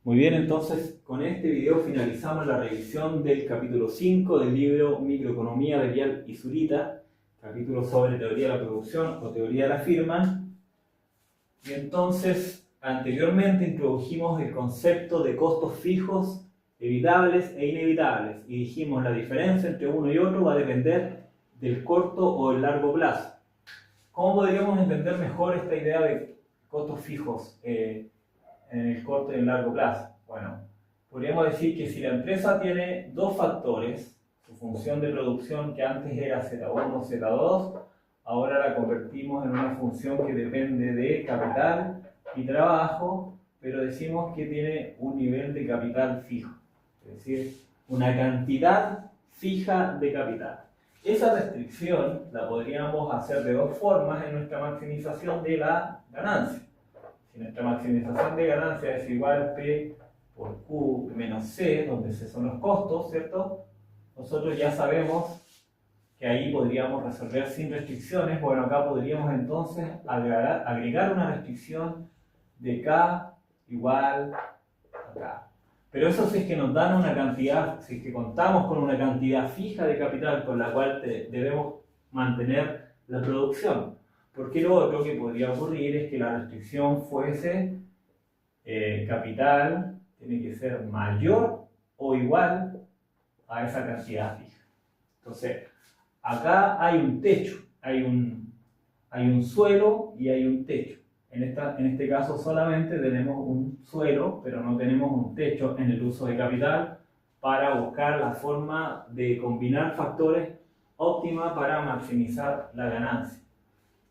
Muy bien, entonces con este video finalizamos la revisión del capítulo 5 del libro Microeconomía de Vial y Zurita, capítulo sobre teoría de la producción o teoría de la firma. Y entonces, anteriormente introdujimos el concepto de costos fijos, evitables e inevitables, y dijimos la diferencia entre uno y otro va a depender del corto o el largo plazo. ¿Cómo podríamos entender mejor esta idea de costos fijos en el corto y el largo plazo? Bueno, podríamos decir que si la empresa tiene dos factores, su función de producción que antes era Z1 o Z2, ahora la convertimos en una función que depende de capital y trabajo, pero decimos que tiene un nivel de capital fijo, es decir, una cantidad fija de capital. Esa restricción la podríamos hacer de dos formas en nuestra maximización de la ganancia. Si nuestra maximización de ganancia es igual a P por Q menos C, donde C son los costos, ¿cierto? Nosotros ya sabemos que ahí podríamos resolver sin restricciones. Bueno, acá podríamos entonces agregar una restricción de K igual a K. Pero eso si es que nos dan una cantidad, si es que contamos con una cantidad fija de capital con la cual debemos mantener la producción. Porque lo otro que podría ocurrir es que la restricción fuese capital tiene que ser mayor o igual a esa cantidad fija. Entonces, acá hay un techo, hay un suelo y hay un techo. En este caso solamente tenemos un suelo, pero no tenemos un techo en el uso de capital para buscar la forma de combinar factores óptima para maximizar la ganancia,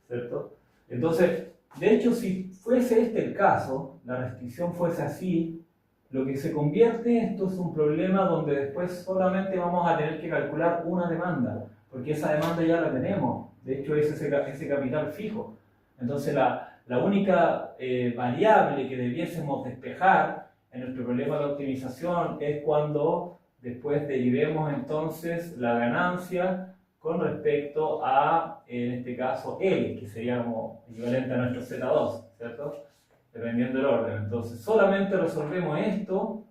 ¿cierto? Entonces, de hecho, si fuese este el caso, la restricción fuese así, lo que se convierte esto es un problema donde después solamente vamos a tener que calcular una demanda, porque esa demanda ya la tenemos, de hecho es ese capital fijo. Entonces la única variable que debiésemos despejar en nuestro problema de optimización es cuando después derivemos entonces la ganancia con respecto a, en este caso, L, que sería como equivalente a nuestro Z2, ¿cierto? Dependiendo del orden. Entonces, solamente resolvemos esto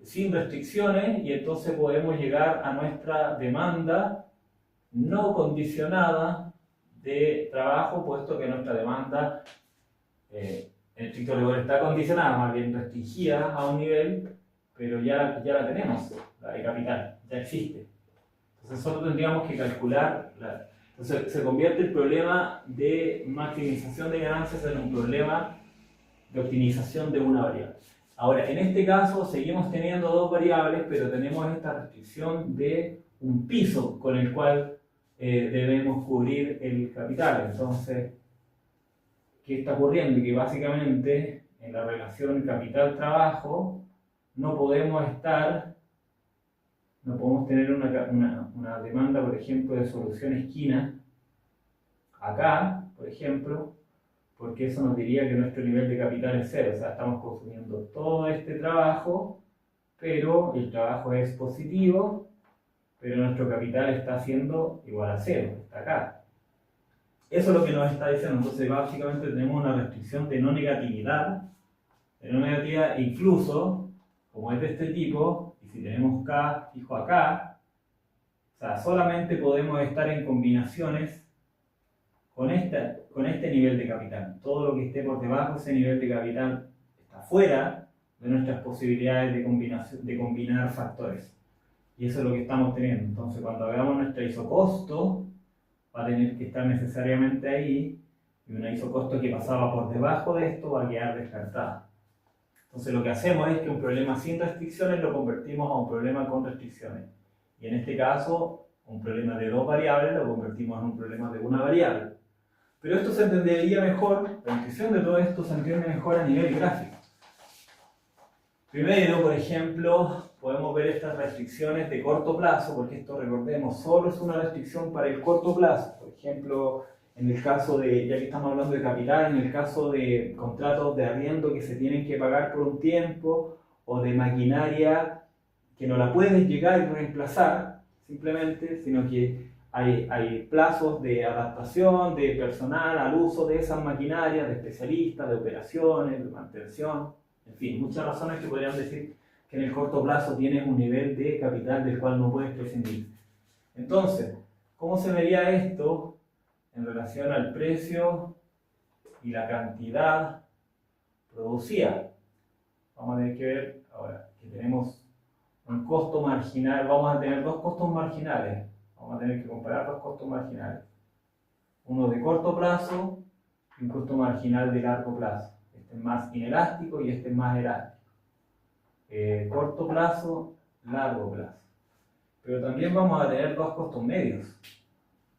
sin restricciones y entonces podemos llegar a nuestra demanda no condicionada de trabajo, puesto que nuestra demanda en estricto rigor está condicionada, más bien restringida a un nivel, pero ya la tenemos, la de capital, ya existe. Entonces solo tendríamos que calcular, entonces se convierte el problema de maximización de ganancias en un problema de optimización de una variable. Ahora, en este caso seguimos teniendo dos variables, pero tenemos esta restricción de un piso con el cual debemos cubrir el capital. Entonces, ¿qué está ocurriendo? Que básicamente en la relación capital-trabajo no podemos tener una demanda, por ejemplo, de solución esquina acá, por ejemplo, porque eso nos diría que nuestro nivel de capital es cero. O sea, estamos consumiendo todo este trabajo, pero el trabajo es positivo, pero nuestro capital está siendo igual a cero, está acá. Eso es lo que nos está diciendo. Entonces, básicamente tenemos una restricción de no negatividad, incluso, como es de este tipo, y si tenemos K fijo acá, o sea, solamente podemos estar en combinaciones con este nivel de capital. Todo lo que esté por debajo de ese nivel de capital está fuera de nuestras posibilidades de combinar factores. Y eso es lo que estamos teniendo. Entonces, cuando hagamos nuestra isocosto, va a tener que estar necesariamente ahí, y una isocosto que pasaba por debajo de esto va a quedar descartada. Entonces lo que hacemos es que un problema sin restricciones lo convertimos a un problema con restricciones. Y en este caso, un problema de dos variables lo convertimos en un problema de una variable. Pero esto se entendería mejor, la descripción de todo esto se entiende mejor a nivel gráfico. Primero, por ejemplo, podemos ver estas restricciones de corto plazo, porque esto, recordemos, solo es una restricción para el corto plazo. Por ejemplo, en el caso de, ya que estamos hablando de capital, en el caso de contratos de arriendo que se tienen que pagar por un tiempo, o de maquinaria que no la puedes llegar y reemplazar, simplemente, sino que hay plazos de adaptación de personal al uso de esas maquinarias, de especialistas, de operaciones, de mantención, En fin, muchas razones que podrían decir que en el corto plazo tienes un nivel de capital del cual no puedes prescindir. Entonces, ¿cómo se vería esto en relación al precio y la cantidad producida? Vamos a tener que ver ahora que tenemos un costo marginal, vamos a tener dos costos marginales, vamos a tener que comparar dos costos marginales, uno de corto plazo y un costo marginal de largo plazo. Este es más inelástico y este es más elástico. Corto plazo, largo plazo. Pero también vamos a tener dos costos medios.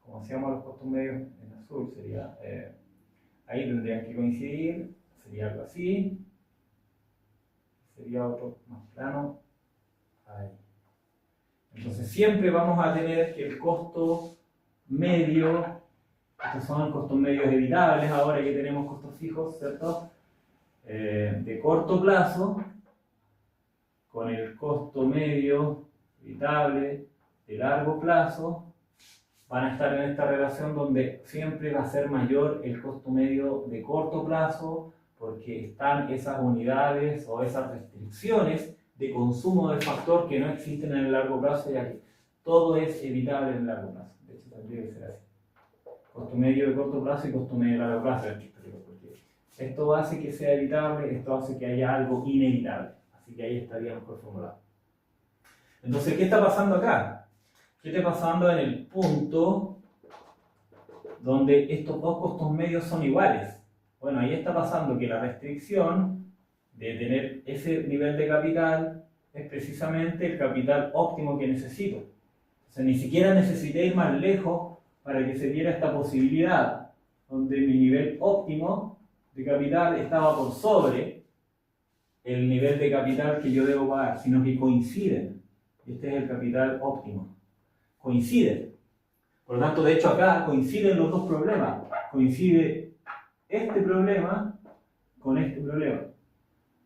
Como hacíamos los costos medios en azul, sería ahí tendrían que coincidir, sería algo así, sería otro más plano, ahí. Entonces siempre vamos a tener que el costo medio, estos son costos medios evitables ahora que tenemos costos fijos, ¿cierto? De corto plazo, con el costo medio evitable de largo plazo, van a estar en esta relación donde siempre va a ser mayor el costo medio de corto plazo, porque están esas unidades o esas restricciones de consumo del factor que no existen en el largo plazo, ya que todo es evitable en el largo plazo. De hecho, tendría que ser así. Costo medio de corto plazo y costo medio de largo plazo. Porque esto hace que sea evitable, esto hace que haya algo inevitable. Así que ahí estaría mejor formulado. Entonces, ¿qué está pasando acá? ¿Qué está pasando en el punto donde estos dos costos medios son iguales? Bueno, ahí está pasando que la restricción de tener ese nivel de capital es precisamente el capital óptimo que necesito. O sea, ni siquiera necesité ir más lejos para que se diera esta posibilidad, donde mi nivel óptimo de capital estaba por sobre el nivel de capital que yo debo pagar, sino que coinciden. Este es el capital óptimo. Coinciden. Por lo tanto, de hecho acá coinciden los dos problemas. Coincide este problema con este problema,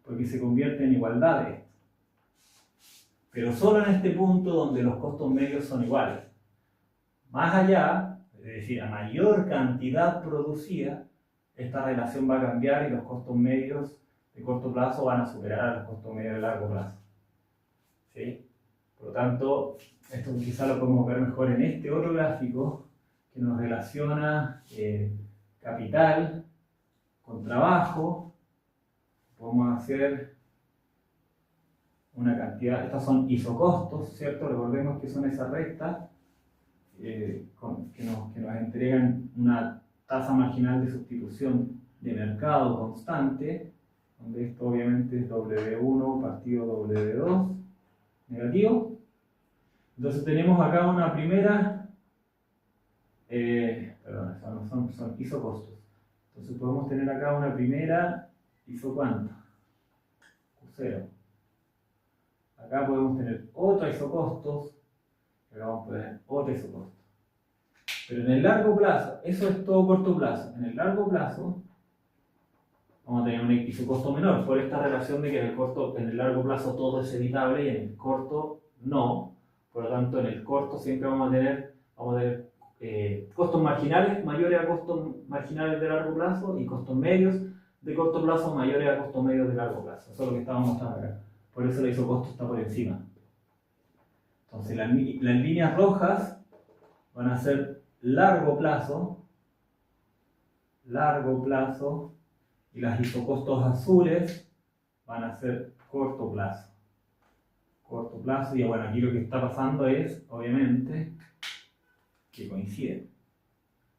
porque se convierte en igualdad esto. Pero solo en este punto donde los costos medios son iguales. Más allá, es decir, a mayor cantidad producida, esta relación va a cambiar y los costos medios de corto plazo van a superar a los costos medios de largo plazo. ¿Sí? Por lo tanto, esto quizá lo podemos ver mejor en este otro gráfico que nos relaciona capital con trabajo. Podemos hacer una cantidad, estas son isocostos, ¿cierto? Recordemos que son esas rectas que nos entregan una tasa marginal de sustitución de mercado constante, donde esto obviamente es W1 partido W2 negativo. Entonces tenemos acá una primera, son isocostos. Entonces podemos tener acá una primera iso cuánto, Q0. Acá podemos tener otra isocostos, acá vamos a poner otra isocostos. Pero en el largo plazo, eso es todo corto plazo. En el largo plazo vamos a tener un isocosto menor por esta relación de que en el largo plazo todo es evitable y en el corto no. Por lo tanto, en el corto siempre vamos a tener costos marginales mayores a costos marginales de largo plazo y costos medios de corto plazo mayores a costos medios de largo plazo. Eso es lo que estábamos mostrando acá. Por eso el isocosto está por encima. Entonces, las líneas rojas van a ser largo plazo, y las isocostos azules van a ser corto plazo. Corto plazo, y bueno, aquí lo que está pasando es, obviamente, que coinciden.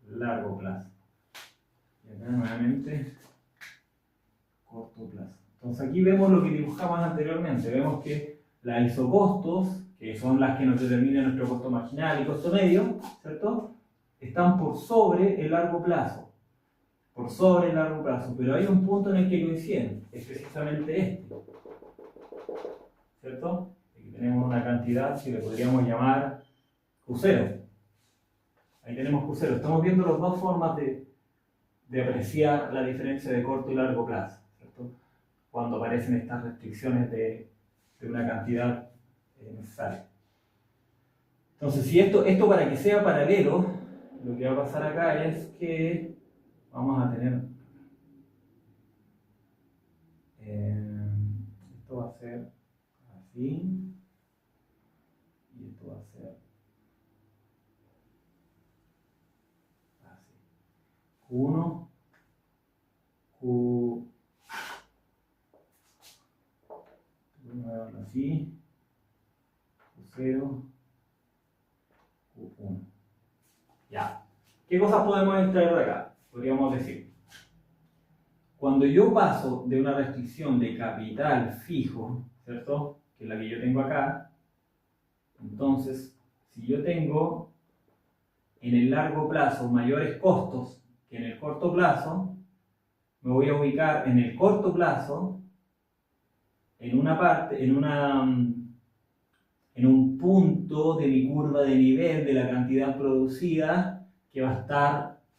Largo plazo. Y acá nuevamente, corto plazo. Entonces aquí vemos lo que dibujamos anteriormente. Vemos que las isocostos, que son las que nos determinan nuestro costo marginal y costo medio, ¿cierto? Están por sobre el largo plazo. Por sobre el largo plazo. Pero hay un punto en el que coinciden. Es precisamente este. ¿Cierto? Aquí tenemos una cantidad que le podríamos llamar Q0. Ahí tenemos Q0. Estamos viendo las dos formas de apreciar la diferencia de corto y largo plazo, ¿cierto? Cuando aparecen estas restricciones de una cantidad necesaria. Entonces, si esto para que sea paralelo, lo que va a pasar acá es que vamos a tener ser así. Y esto va a ser así. Q1, Q... Vamos a verlo así. Q0, Q1. Ya. ¿Qué cosas podemos extraer de acá? Podríamos decir, cuando yo paso de una restricción de capital fijo, ¿cierto? Que es la que yo tengo acá, entonces, si yo tengo en el largo plazo mayores costos que en el corto plazo, me voy a ubicar en el corto plazo en una parte, en un punto de mi curva de nivel de la cantidad producida que va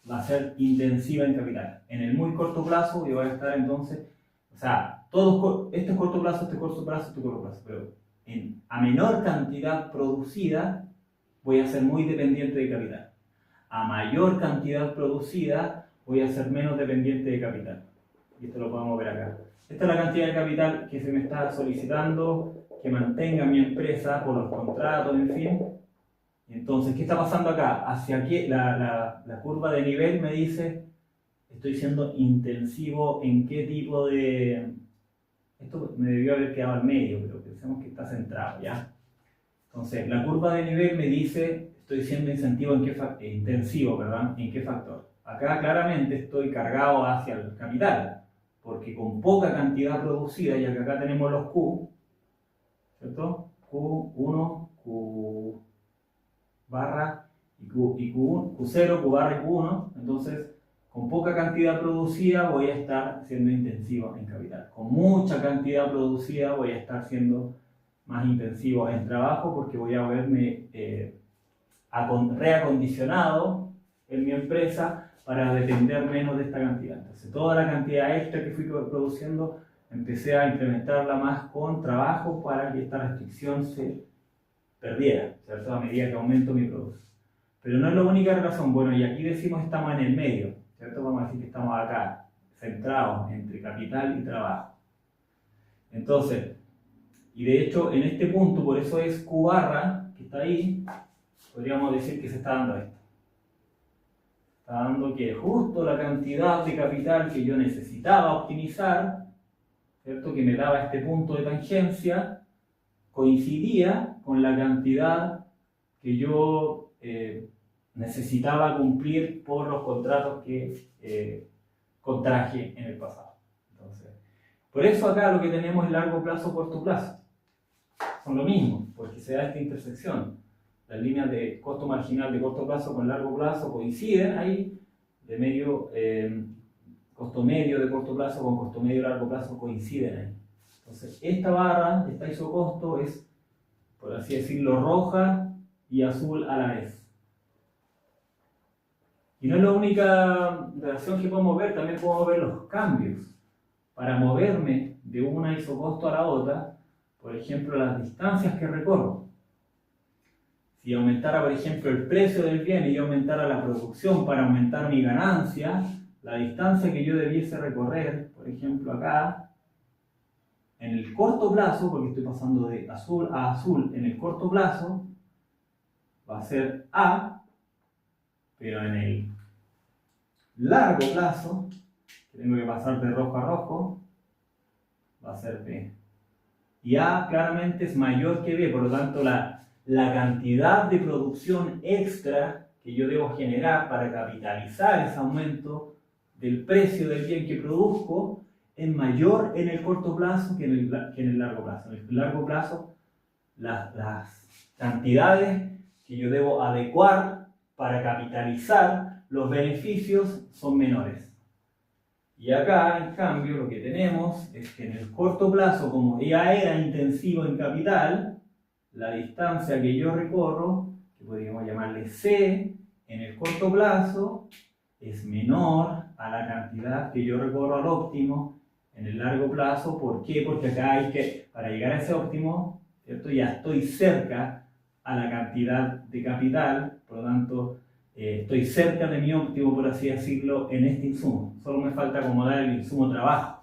a ser intensiva en capital. En el muy corto plazo yo voy a estar entonces, o sea, este es corto plazo, este es corto plazo, este es corto plazo, pero a menor cantidad producida voy a ser muy dependiente de capital. A mayor cantidad producida voy a ser menos dependiente de capital. Y esto lo podemos ver acá. Esta es la cantidad de capital que se me está solicitando que mantenga mi empresa por los contratos, en fin. Entonces, ¿qué está pasando acá? Hacia aquí, la curva de nivel me dice, estoy siendo intensivo en qué tipo de... Esto me debió haber quedado al medio, pero pensemos que está centrado, ¿ya? Entonces, la curva de nivel me dice, estoy siendo intensivo ¿en qué factor? Acá claramente estoy cargado hacia el capital, porque con poca cantidad producida, ya que acá tenemos los Q, ¿cierto? Q1, Q barra y Q0, Q barra y Q1, entonces con poca cantidad producida voy a estar siendo intensivo en capital. Con mucha cantidad producida voy a estar siendo más intensivo en trabajo porque voy a verme reacondicionado en mi empresa para depender menos de esta cantidad. Entonces toda la cantidad extra que fui produciendo empecé a implementarla más con trabajo para que esta restricción se perdiera, ¿cierto? A medida que aumento mi producto. Pero no es la única razón. Bueno, y aquí decimos estamos en el medio, ¿cierto? Vamos a decir que estamos acá, centrados entre capital y trabajo. Entonces, y de hecho en este punto, por eso es Q barra, que está ahí, podríamos decir que se está dando esto. Está dando que justo la cantidad de capital que yo necesitaba optimizar, ¿cierto? Que me daba este punto de tangencia, coincidía con la cantidad que yo necesitaba cumplir por los contratos que contraje en el pasado. Entonces, por eso acá lo que tenemos es largo plazo, corto plazo. Son lo mismo, porque se da esta intersección. Las líneas de costo marginal de corto plazo con largo plazo coinciden ahí, costo medio de corto plazo con costo medio de largo plazo coinciden ahí. Entonces, esta barra, esta isocosto es, por así decirlo, roja y azul a la vez. Y no es la única relación que podemos ver, también podemos ver los cambios. Para moverme de una isocosto a la otra, por ejemplo, las distancias que recorro. Si aumentara, por ejemplo, el precio del bien y yo aumentara la producción para aumentar mi ganancia, la distancia que yo debiese recorrer, por ejemplo, acá, en el corto plazo, porque estoy pasando de azul a azul en el corto plazo, va a ser A, pero en el largo plazo, que tengo que pasar de rojo a rojo, va a ser B. Y A claramente es mayor que B, por lo tanto la cantidad de producción extra que yo debo generar para capitalizar ese aumento del precio del bien que produzco es mayor en el corto plazo que en el largo plazo. En el largo plazo, las cantidades que yo debo adecuar para capitalizar los beneficios son menores. Y acá, en cambio, lo que tenemos es que en el corto plazo, como ya era intensivo en capital, la distancia que yo recorro, que podríamos llamarle C, en el corto plazo, es menor a la cantidad que yo recorro al óptimo en el largo plazo. ¿Por qué? Porque acá hay que, para llegar a ese óptimo, ¿cierto? Ya estoy cerca a la cantidad de capital, por lo tanto, estoy cerca de mi óptimo, por así decirlo, en este insumo. Solo me falta acomodar el insumo trabajo.